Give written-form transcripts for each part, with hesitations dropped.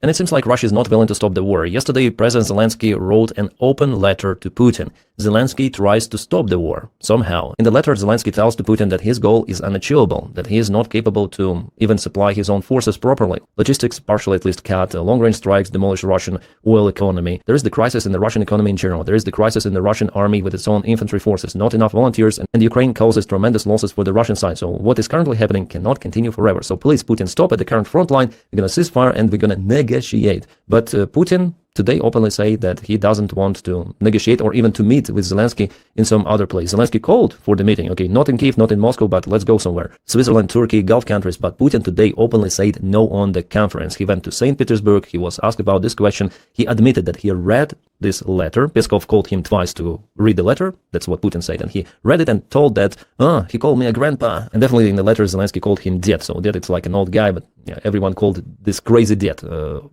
And it seems like Russia is not willing to stop the war. Yesterday, President Zelensky wrote an open letter to Putin. Zelensky tries to stop the war, somehow. In the letter, Zelensky tells to Putin that his goal is unachievable, that he is not capable to even supply his own forces properly. Logistics partially at least cut, long-range strikes demolish Russian oil economy. There is the crisis in the Russian economy in general. There is the crisis in the Russian army with its own infantry forces, not enough volunteers, and Ukraine causes tremendous losses for the Russian side. So what is currently happening cannot continue forever. So please, Putin, stop at the current front line. We're going to ceasefire and we're going to negotiate. But Putin today openly say that he doesn't want to negotiate or even to meet with Zelensky in some other place. Zelensky called for the meeting, okay, not in Kiev, not in Moscow, but let's go somewhere. Switzerland, Turkey, Gulf countries, but Putin today openly said no on the conference. He went to St. Petersburg, he was asked about this question, he admitted that he read this letter. Peskov called him twice to read the letter, that's what Putin said, and he read it and told that, he called me a grandpa. And definitely in the letter, Zelensky called him Dad, so Dad, it's like an old guy, but yeah, everyone called this crazy Dad,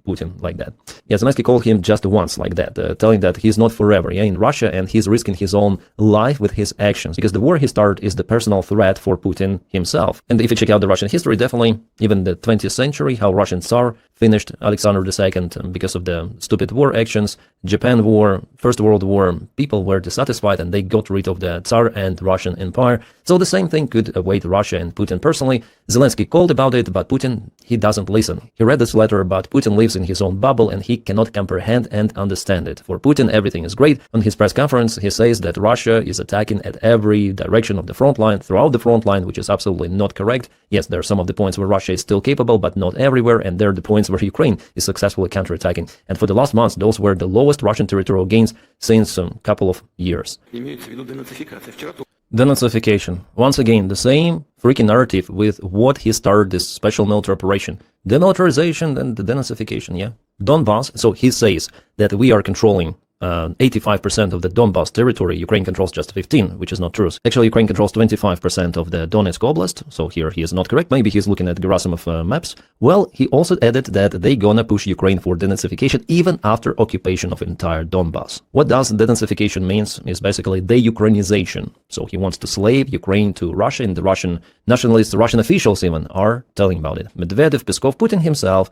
Putin, like that. Yeah, Zelensky called him just once like that, telling that he's not forever in Russia and he's risking his own life with his actions, because the war he started is the personal threat for Putin himself. And if you check out the Russian history, definitely even the 20th century, how Russian Tsar finished Alexander II because of the stupid war actions, Japan War, First World War, people were dissatisfied and they got rid of the Tsar and Russian Empire. So the same thing could await Russia and Putin personally. Zelensky called about it, but Putin, he doesn't listen. He read this letter, but Putin lives in his own bubble and he cannot comprehend and understand it. For Putin, everything is great. On his press conference, he says that Russia is attacking at every direction of the front line, throughout the front line, which is absolutely not correct. Yes, there are some of the points where Russia is still capable, but not everywhere, and there are the points where Ukraine is successfully counterattacking. And for the last months, those were the lowest Russian territorial gains since a couple of years. Denazification. Once again, the same freaking narrative with what he started this special military operation. Demilitarization and the denazification, yeah. Donbass, so he says that we are controlling 85% of the Donbass territory. Ukraine controls just 15, which is not true. Actually, Ukraine controls 25% of the Donetsk Oblast, so here he is not correct. Maybe he's looking at Gerasimov maps. Well, he also added that they gonna push Ukraine for denazification even after occupation of entire Donbass. What does denazification means is basically de-Ukrainization. So he wants to slave Ukraine to Russia, and the Russian nationalists, Russian officials even, are telling about it. Medvedev, Peskov, Putin himself